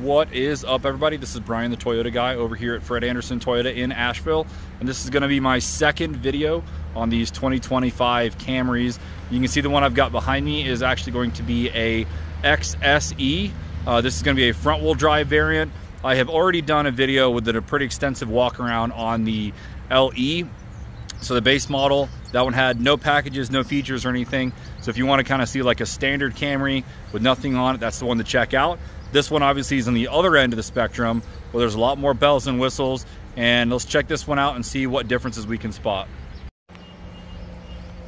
What is up, everybody? This is Brian, the Toyota guy, over here at Fred Anderson Toyota in Asheville, and this is going to be my second video on these 2025 Camrys. You can see the one I've got behind me is actually going to be a XSE. This is going to be a front-wheel drive variant. I have already done a video with a pretty extensive walk around on the LE. So the base model, that one had no packages, no features or anything. So if you want to kind of see like a standard Camry with nothing on it, that's the one to check out. This one obviously is on the other end of the spectrum, where there's a lot more bells and whistles. And let's check this one out and see what differences we can spot.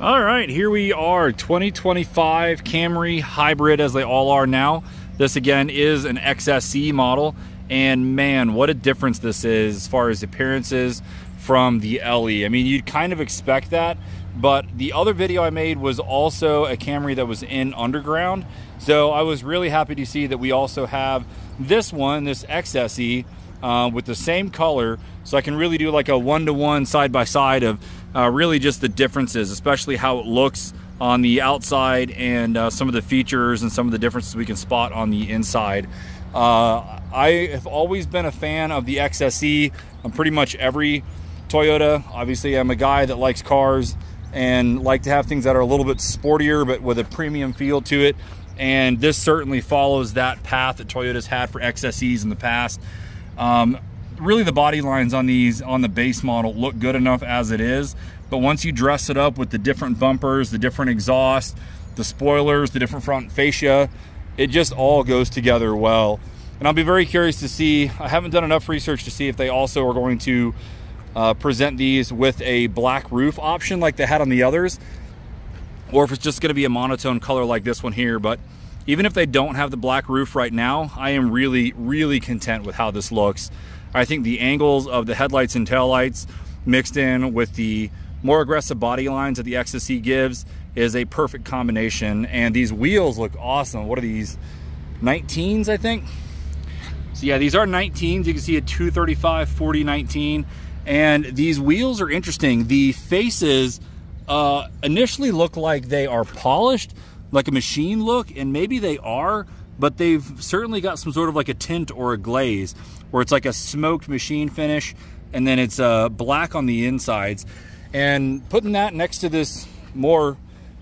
All right, here we are, 2025 Camry Hybrid, as they all are now. This again is an XSE model, and man, what a difference this is as far as appearances from the LE. I mean, you'd kind of expect that, but the other video I made was also a Camry that was in underground. So I was really happy to see that we also have this one, this XSE, with the same color. So I can really do like a one-to-one side-by-side of really just the differences, especially how it looks on the outside and some of the features and some of the differences we can spot on the inside. I have always been a fan of the XSE on pretty much every Toyota. Obviously, I'm a guy that likes cars and like to have things that are a little bit sportier but with a premium feel to it, and this certainly follows that path that Toyota's had for XSEs in the past. Really, the body lines on these, on the base model, look good enough as it is, but once you dress it up with the different bumpers, the different exhaust, the spoilers, the different front fascia, it just all goes together well. And I'll be very curious to see, I haven't done enough research to see if they also are going to present these with a black roof option like they had on the others, or if it's just going to be a monotone color like this one here. But even if they don't have the black roof right now, I am really content with how this looks. I think the angles of the headlights and taillights mixed in with the more aggressive body lines that the XSE gives is a perfect combination. And these wheels look awesome. What are these, 19s, I think? So yeah, these are 19s. You can see a 235 40 19. And these wheels are interesting. The faces initially look like they are polished, like a machine look, and maybe they are, but they've certainly got some sort of like a tint or a glaze, where it's like a smoked machine finish, and then it's black on the insides. And putting that next to this more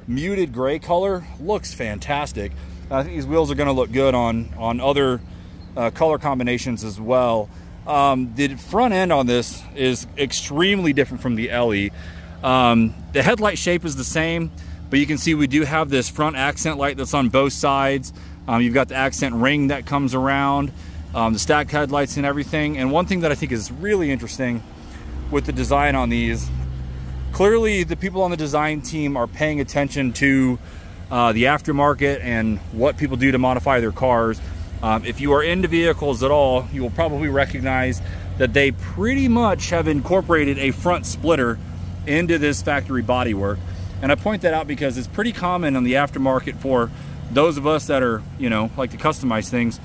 muted gray color looks fantastic. I think these wheels are going to look good on other color combinations as well. The front end on this is extremely different from the LE. The headlight shape is the same, but you can see we do have this front accent light that's on both sides. You've got the accent ring that comes around, the stacked headlights and everything. And one thing that I think is really interesting with the design on these, clearly the people on the design team are paying attention to the aftermarket and what people do to modify their cars. If you are into vehicles at all, you will probably recognize that they pretty much have incorporated a front splitter into this factory bodywork. And I point that out because it's pretty common on the aftermarket for those of us that are, you know, like to customize things.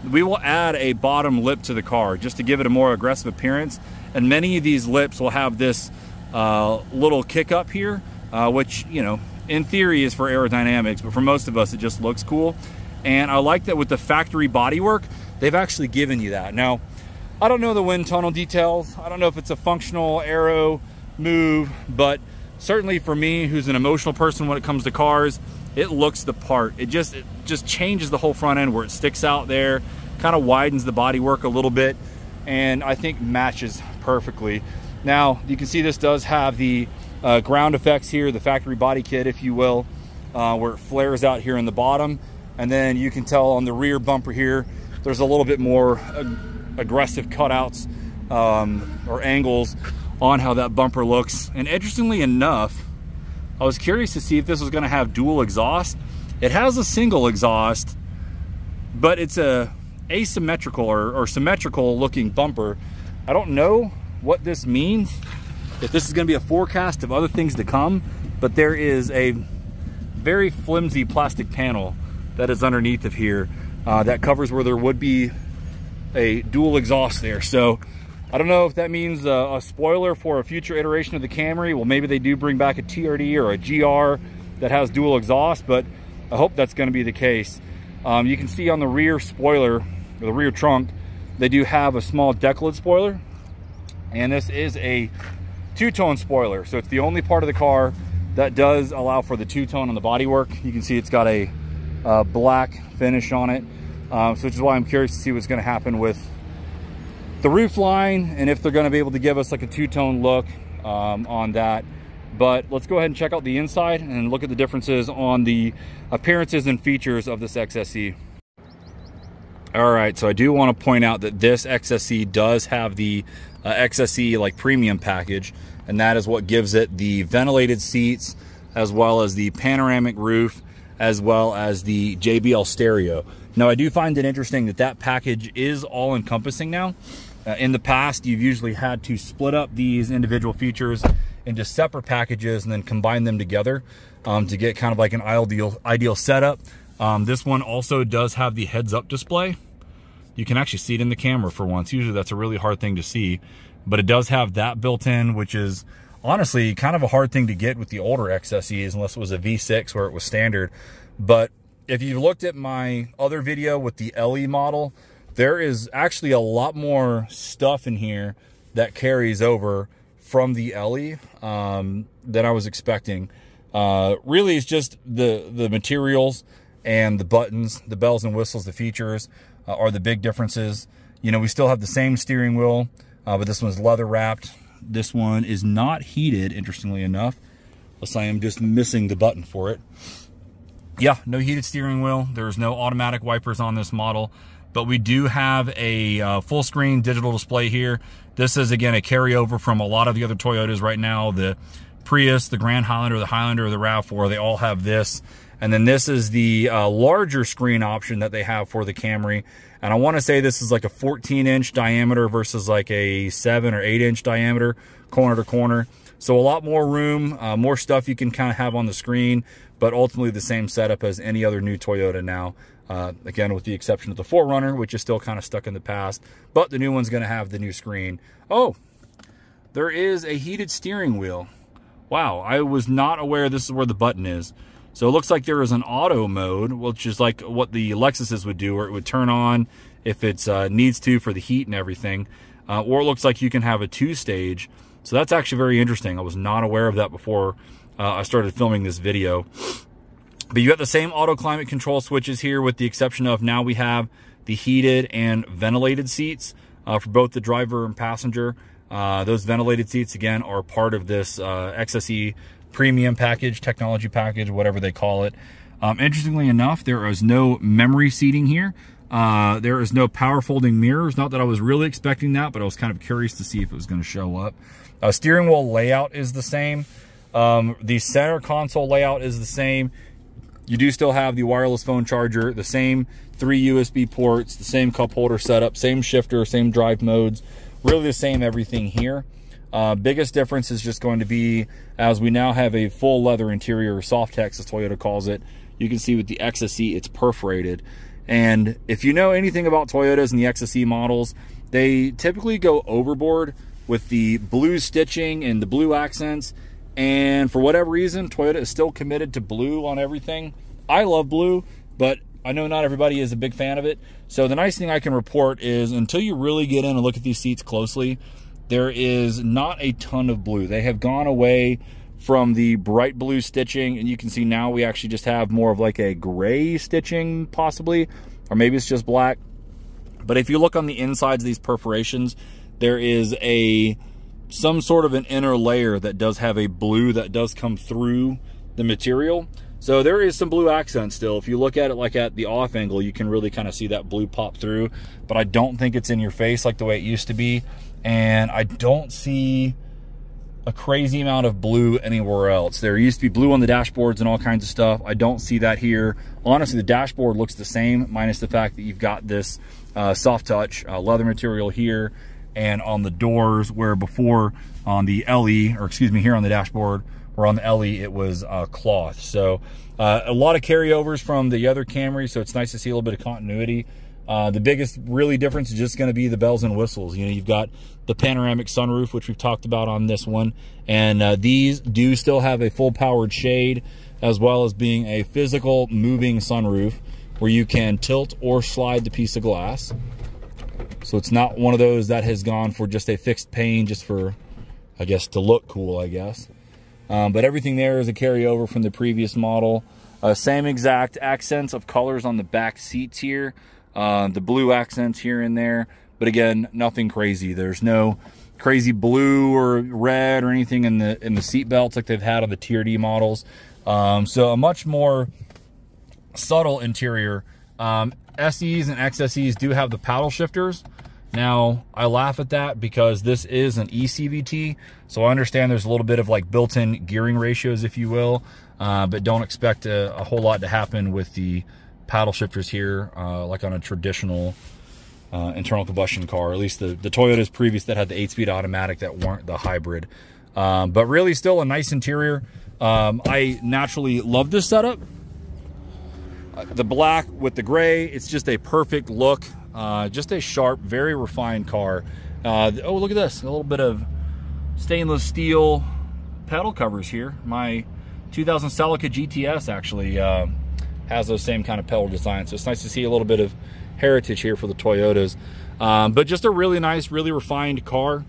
We will add a bottom lip to the car just to give it a more aggressive appearance. And many of these lips will have this little kick up here, which, you know, in theory is for aerodynamics, but for most of us, it just looks cool. And I like that with the factory bodywork, they've actually given you that. Now, I don't know the wind tunnel details. I don't know if it's a functional aero move, but certainly for me, who's an emotional person when it comes to cars, it looks the part. It just changes the whole front end where it sticks out there, kind of widens the bodywork a little bit, and I think matches perfectly. Now, you can see this does have the ground effects here, the factory body kit, if you will, where it flares out here in the bottom. And then you can tell on the rear bumper here, there's a little bit more aggressive cutouts or angles on how that bumper looks. And interestingly enough, I was curious to see if this was going to have dual exhaust. It has a single exhaust, but it's a asymmetrical or symmetrical looking bumper. I don't know what this means, if this is going to be a forecast of other things to come, but there is a very flimsy plastic panel that is underneath of here that covers where there would be a dual exhaust there. So I don't know if that means a spoiler for a future iteration of the Camry. Well, maybe they do bring back a TRD or a GR that has dual exhaust, but I hope that's going to be the case. You can see on the rear spoiler, the rear trunk, they do have a small deck lid spoiler, and this is a two-tone spoiler. So it's the only part of the car that does allow for the two-tone on the bodywork. You can see it's got a black finish on it, which is why I'm curious to see what's going to happen with the roof line and if they're going to be able to give us like a two-tone look on that. But let's go ahead and check out the inside and look at the differences on the appearances and features of this XSE. All right, so I do want to point out that this XSE does have the XSE like premium package, and that is what gives it the ventilated seats, as well as the panoramic roof, as well as the JBL stereo. Now, I do find it interesting that that package is all encompassing now. In the past, you've usually had to split up these individual features into separate packages and then combine them together to get kind of like an ideal setup. This one also does have the heads-up display. You can actually see it in the camera for once. Usually that's a really hard thing to see, but it does have that built in, which is honestly kind of a hard thing to get with the older XSEs unless it was a V6 where it was standard. But if you looked at my other video with the LE model, there is actually a lot more stuff in here that carries over from the LE than I was expecting. Really, it's just the materials and the buttons, the bells and whistles, the features are the big differences. You know, we still have the same steering wheel, but this one's leather wrapped. This one is not heated, interestingly enough, unless I am just missing the button for it. Yeah, no heated steering wheel. There's no automatic wipers on this model, but we do have a full screen digital display here. This is, again, a carryover from a lot of the other Toyotas right now. The Prius, the Grand Highlander, the Highlander, the RAV4, they all have this. And then this is the larger screen option that they have for the Camry. And I want to say this is like a 14-inch diameter versus like a 7 or 8-inch diameter, corner to corner. So a lot more room, more stuff you can kind of have on the screen, but ultimately the same setup as any other new Toyota now. Again, with the exception of the 4Runner, which is still kind of stuck in the past, but the new one's going to have the new screen. Oh, there is a heated steering wheel. Wow, I was not aware this is where the button is. So it looks like there is an auto mode, which is like what the Lexuses would do, where it would turn on if it needs to for the heat and everything. Or it looks like you can have a 2-stage. So that's actually very interesting. I was not aware of that before I started filming this video. But you got the same auto climate control switches here, with the exception of now we have the heated and ventilated seats for both the driver and passenger. Those ventilated seats, again, are part of this XSE premium package, technology package, whatever they call it. Interestingly enough, there is no memory seating here. There is no power folding mirrors. Not that I was really expecting that, but I was kind of curious to see if it was going to show up. Steering wheel layout is the same. The center console layout is the same. You do still have the wireless phone charger, the same 3 USB ports, the same cup holder setup, same shifter, same drive modes, really the same everything here. Biggest difference is just going to be, as we now have a full leather interior, Softex as Toyota calls it. You can see with the XSE, it's perforated. And if you know anything about Toyotas and the XSE models, they typically go overboard with the blue stitching and the blue accents. And for whatever reason, Toyota is still committed to blue on everything. I love blue, but I know not everybody is a big fan of it. So the nice thing I can report is, until you really get in and look at these seats closely, there is not a ton of blue. They have gone away from the bright blue stitching, and you can see now we actually just have more of like a gray stitching possibly, or maybe it's just black. But if you look on the insides of these perforations, there is some sort of an inner layer that does have a blue that does come through the material. So there is some blue accent still. If you look at it like at the off angle, you can really kind of see that blue pop through, but I don't think it's in your face like the way it used to be. And I don't see a crazy amount of blue anywhere else. There used to be blue on the dashboards and all kinds of stuff. I don't see that here. Honestly, the dashboard looks the same, minus the fact that you've got this soft touch leather material here, and on the doors, where before on the LE, or excuse me, here on the dashboard, or on the LE, it was cloth. So a lot of carryovers from the other Camry, so it's nice to see a little bit of continuity. The biggest really difference is just going to be the bells and whistles. You know, you've got the panoramic sunroof, which we've talked about on this one, and these do still have a full powered shade, as well as being a physical moving sunroof. where you can tilt or slide the piece of glass. So it's not one of those that has gone for just a fixed pane just for, I guess, to look cool, I guess. But everything there is a carryover from the previous model. Same exact accents of colors on the back seats here. The blue accents here and there. But again, nothing crazy. There's no crazy blue or red or anything in the seat belts like they've had on the TRD models. So a much more subtle interior. SEs and XSEs do have the paddle shifters. Now, I laugh at that because this is an eCVT, so I understand there's a little bit of like built-in gearing ratios, if you will, but don't expect a whole lot to happen with the paddle shifters here, like on a traditional internal combustion car, at least the Toyotas previous that had the 8-speed automatic that weren't the hybrid. But really still a nice interior. I naturally love this setup. The black with the gray, it's just a perfect look. Just a sharp, very refined car. Oh, look at this. A little bit of stainless steel pedal covers here. My 2000 Celica GTS actually has those same kind of pedal designs. So it's nice to see a little bit of heritage here for the Toyotas. But just a really nice, really refined car.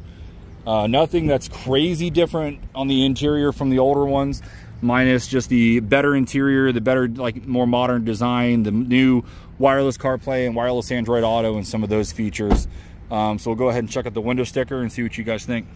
Nothing that's crazy different on the interior from the older ones, minus just the better interior, the better, like, more modern design, the new wireless CarPlay and wireless Android Auto and some of those features. So we'll go ahead and check out the window sticker and see what you guys think.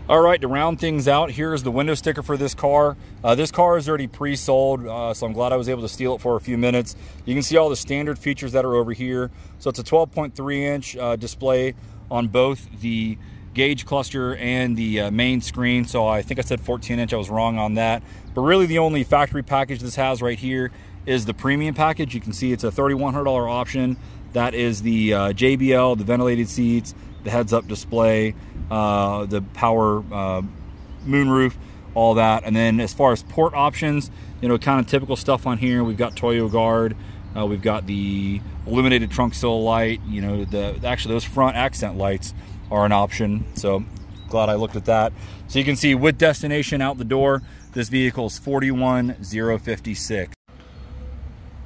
All right, to round things out, here's the window sticker for this car. This car is already pre-sold, so I'm glad I was able to steal it for a few minutes. You can see all the standard features that are over here. So it's a 12.3-inch display on both the gauge cluster and the main screen. So I think I said 14-inch, I was wrong on that. But really the only factory package this has right here is the premium package. You can see it's a $3,100 option. That is the JBL, the ventilated seats, the heads-up display, the power moonroof, all that. And then as far as port options, you know, kind of typical stuff on here. We've got Toyo Guard, we've got the illuminated trunk sill light. You know, actually those front accent lights are an option. So glad I looked at that. So you can see with destination out the door, this vehicle is 41,056.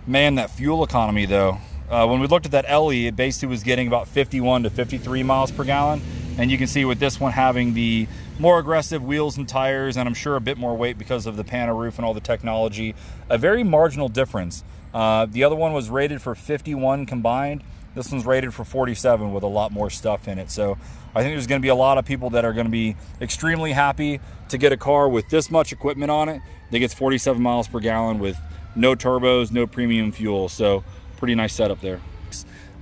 Man, that fuel economy though. When we looked at that LE, it basically was getting about 51 to 53 miles per gallon. And you can see with this one having the more aggressive wheels and tires, and I'm sure a bit more weight because of the pana roof and all the technology, a very marginal difference. The other one was rated for 51 combined. This one's rated for 47 with a lot more stuff in it. So I think there's going to be a lot of people that are going to be extremely happy to get a car with this much equipment on it that gets 47 miles per gallon with no turbos, no premium fuel. So pretty nice setup there.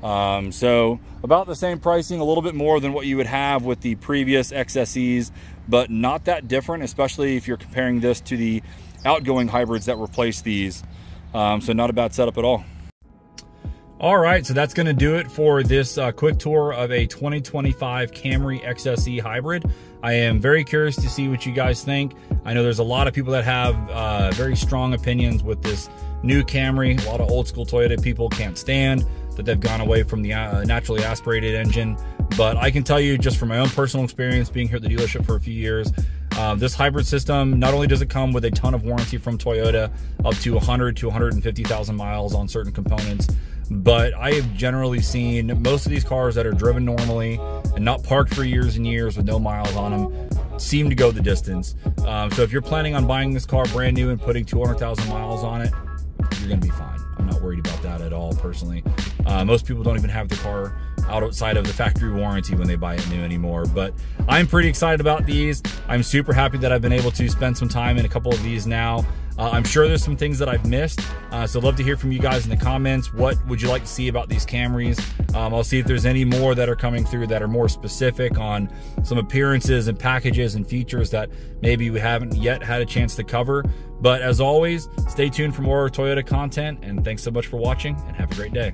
So about the same pricing, a little bit more than what you would have with the previous XSEs, but not that different, especially if you're comparing this to the outgoing hybrids that replace these. So not a bad setup at all. All right, so that's going to do it for this quick tour of a 2025 Camry XSE hybrid. I am very curious to see what you guys think. I know there's a lot of people that have very strong opinions with this new Camry. A lot of old school Toyota people can't stand that they've gone away from the naturally aspirated engine. But I can tell you just from my own personal experience being here at the dealership for a few years, this hybrid system, not only does it come with a ton of warranty from Toyota, up to 100 to 150,000 miles on certain components, but I have generally seen most of these cars that are driven normally and not parked for years and years with no miles on them seem to go the distance. So if you're planning on buying this car brand new and putting 200,000 miles on it, you're gonna be fine. I'm not worried about that at all personally. Most people don't even have the car outside of the factory warranty when they buy it new anymore, but I'm pretty excited about these. I'm super happy that I've been able to spend some time in a couple of these now. I'm sure there's some things that I've missed, so I'd love to hear from you guys in the comments. What would you like to see about these Camrys? I'll see if there's any more that are coming through that are more specific on some appearances and packages and features that maybe we haven't yet had a chance to cover. But as always, stay tuned for more Toyota content, and thanks so much for watching, and have a great day.